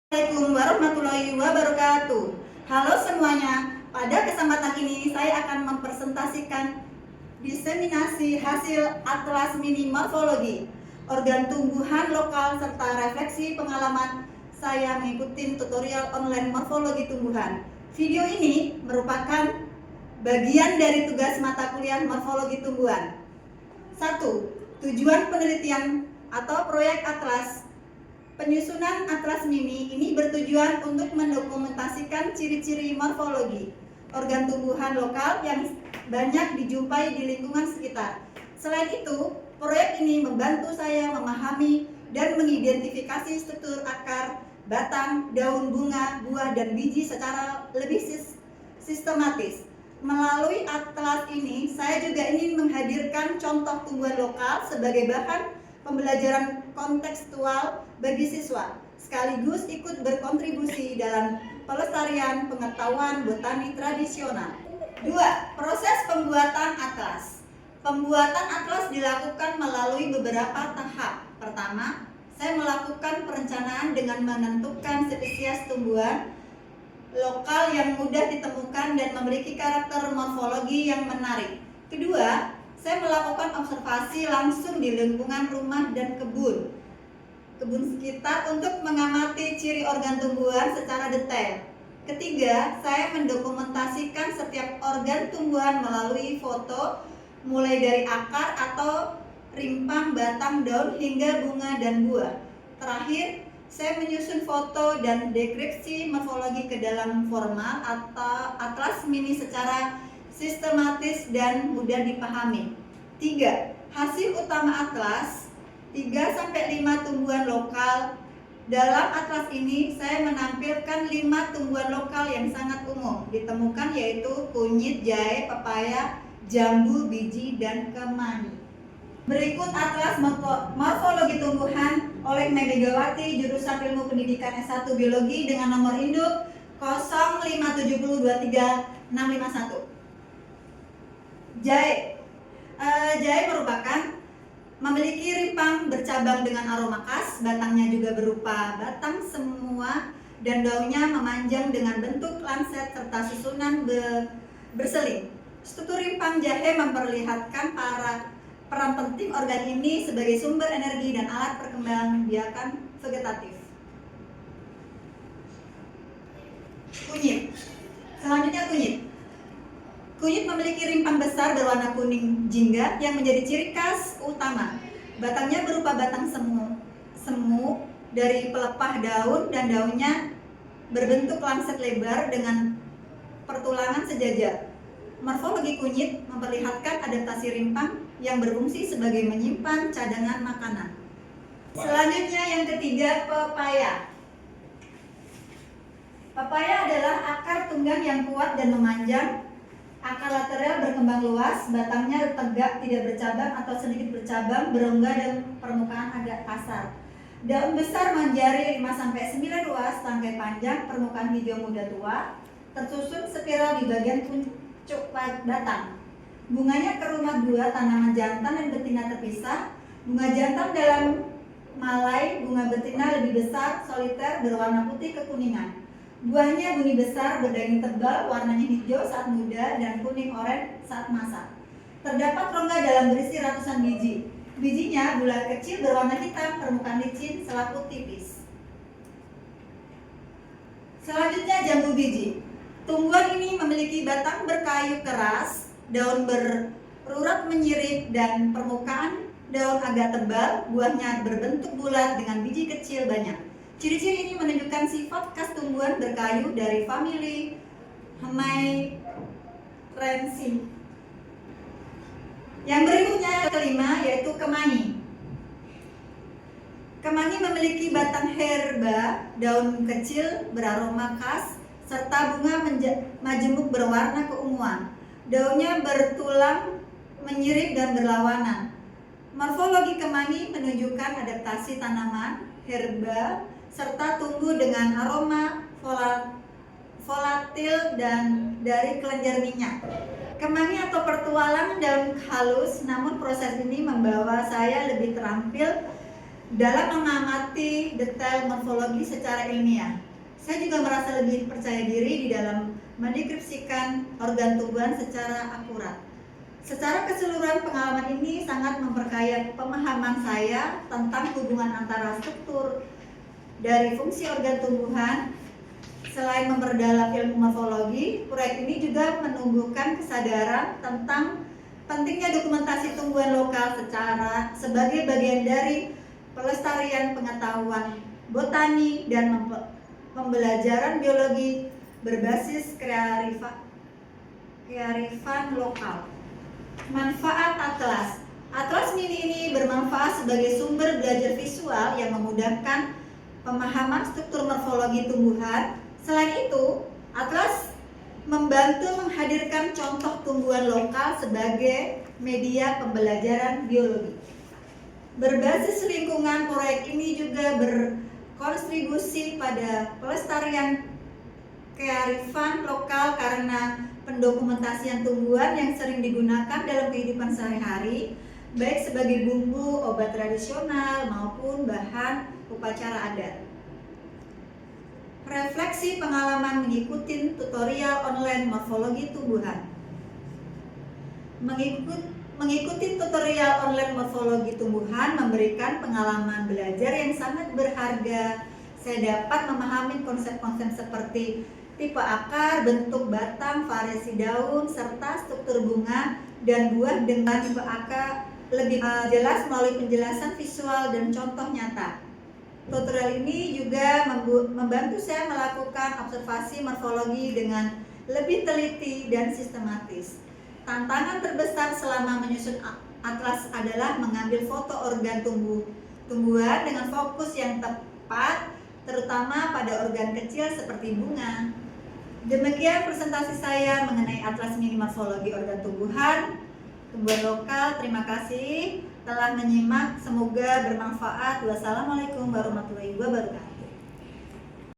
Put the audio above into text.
Assalamualaikum warahmatullahi wabarakatuh. Halo semuanya, pada kesempatan ini saya akan mempresentasikan diseminasi hasil Atlas Mini Morfologi, organ tumbuhan lokal serta refleksi pengalaman saya mengikuti tutorial online morfologi tumbuhan. Video ini merupakan bagian dari tugas mata kuliah morfologi tumbuhan. 1. Tujuan penelitian atau proyek Atlas. Penyusunan Atlas Mini ini bertujuan untuk mendokumentasikan ciri-ciri morfologi organ tumbuhan lokal yang banyak dijumpai di lingkungan sekitar. Selain itu, proyek ini membantu saya memahami dan mengidentifikasi struktur akar, batang, daun, bunga, buah, dan biji secara lebih sistematis. Melalui atlas ini, saya juga ingin menghadirkan contoh tumbuhan lokal sebagai bahan pembelajaran kontekstual bagi siswa, sekaligus ikut berkontribusi dalam pelestarian pengetahuan botani tradisional. 2. Proses pembuatan atlas. Pembuatan atlas dilakukan melalui beberapa tahap. Pertama, saya melakukan perencanaan dengan menentukan spesies tumbuhan lokal yang mudah ditemukan dan memiliki karakter morfologi yang menarik. Kedua, saya melakukan observasi langsung di lingkungan rumah dan kebun sekitar untuk mengamati ciri organ tumbuhan secara detail. Ketiga, saya mendokumentasikan setiap organ tumbuhan melalui foto, mulai dari akar atau rimpang, batang, daun, hingga bunga dan buah. Terakhir, saya menyusun foto dan deskripsi morfologi ke dalam format atau atlas mini secara sistematis dan mudah dipahami. 3. Hasil utama atlas 3-5 tumbuhan lokal. Dalam atlas ini saya menampilkan 5 tumbuhan lokal yang sangat umum ditemukan, yaitu kunyit, jahe, pepaya, jambu, biji, dan kemangi. Berikut atlas morfologi tumbuhan oleh Megawati, jurusan Ilmu Pendidikan S1 Biologi dengan nomor induk 057023651. Jahe. Jahe memiliki rimpang bercabang dengan aroma khas, batangnya juga berupa batang semua, dan daunnya memanjang dengan bentuk lancet serta susunan berseling. Struktur rimpang jahe memperlihatkan peran penting organ ini sebagai sumber energi dan alat perkembangbiakan vegetatif. Kunyit. Selanjutnya kunyit. Kunyit memiliki rimpang besar berwarna kuning jingga yang menjadi ciri khas utama. Batangnya berupa batang semu dari pelepah daun, dan daunnya berbentuk lancet lebar dengan pertulangan sejajar. Morfologi kunyit memperlihatkan adaptasi rimpang yang berfungsi sebagai menyimpan cadangan makanan. Selanjutnya yang ketiga, pepaya. Pepaya adalah akar tunggang yang kuat dan memanjang. Akar lateral berkembang luas, batangnya tegak, tidak bercabang atau sedikit bercabang, berongga dan permukaan agak kasar. Daun besar menjari 5-9 ruas, tangkai panjang, permukaan hijau muda tua, tersusun spiral di bagian puncuk batang. Bunganya ke rumah dua, tanaman jantan dan betina terpisah. Bunga jantan dalam malai, bunga betina lebih besar, soliter, berwarna putih kekuningan. Buahnya buni besar, berdaging tebal, warnanya hijau saat muda dan kuning oranye saat masak. Terdapat rongga dalam berisi ratusan biji. Bijinya bulat kecil berwarna hitam, permukaan licin, selaput tipis. Selanjutnya jambu biji. Tumbuhan ini memiliki batang berkayu keras, daun berurat menyirip, dan permukaan daun agak tebal. Buahnya berbentuk bulat dengan biji kecil banyak. Ciri-ciri ini menunjukkan sifat khas tumbuhan berkayu dari famili Hemairaceae. Yang berikutnya kelima, yaitu kemangi. Kemangi memiliki batang herba, daun kecil beraroma khas, serta bunga majemuk berwarna keunguan. Daunnya bertulang, menyirip, dan berlawanan. Morfologi kemangi menunjukkan adaptasi tanaman herba serta tumbuh dengan aroma volatil dan dari kelenjar minyak. Kemangi atau pertualangan daun halus, namun proses ini membawa saya lebih terampil dalam mengamati detail morfologi secara ilmiah. Saya juga merasa lebih percaya diri di dalam mendeskripsikan organ tubuhan secara akurat. Secara keseluruhan, pengalaman ini sangat memperkaya pemahaman saya tentang hubungan antara struktur dari fungsi organ tumbuhan. Selain memperdalam ilmu morfologi, proyek ini juga menumbuhkan kesadaran tentang pentingnya dokumentasi tumbuhan lokal sebagai bagian dari pelestarian pengetahuan botani dan pembelajaran biologi berbasis kearifan lokal. Manfaat Atlas. Atlas Mini ini bermanfaat sebagai sumber belajar visual yang memudahkan pemahaman struktur morfologi tumbuhan. Selain itu, Atlas membantu menghadirkan contoh tumbuhan lokal sebagai media pembelajaran biologi. Berbasis lingkungan, proyek ini juga berkontribusi pada pelestarian kearifan lokal karena pendokumentasian tumbuhan yang sering digunakan dalam kehidupan sehari-hari, baik sebagai bumbu, obat tradisional, maupun bahan upacara adat. Refleksi pengalaman mengikuti tutorial online morfologi tumbuhan. Mengikuti tutorial online morfologi tumbuhan memberikan pengalaman belajar yang sangat berharga. Saya dapat memahami konsep-konsep seperti tipe akar, bentuk batang, variasi daun, serta struktur bunga dan buah dengan tipe akar lebih jelas melalui penjelasan visual dan contoh nyata. Tutorial ini juga membantu saya melakukan observasi morfologi dengan lebih teliti dan sistematis. Tantangan terbesar selama menyusun atlas adalah mengambil foto organ tumbuhan dengan fokus yang tepat, terutama pada organ kecil seperti bunga. Demikian presentasi saya mengenai Atlas Mini Morfologi Organ Tumbuhan Lokal. Terima kasih telah menyimak, semoga bermanfaat. Wassalamualaikum warahmatullahi wabarakatuh.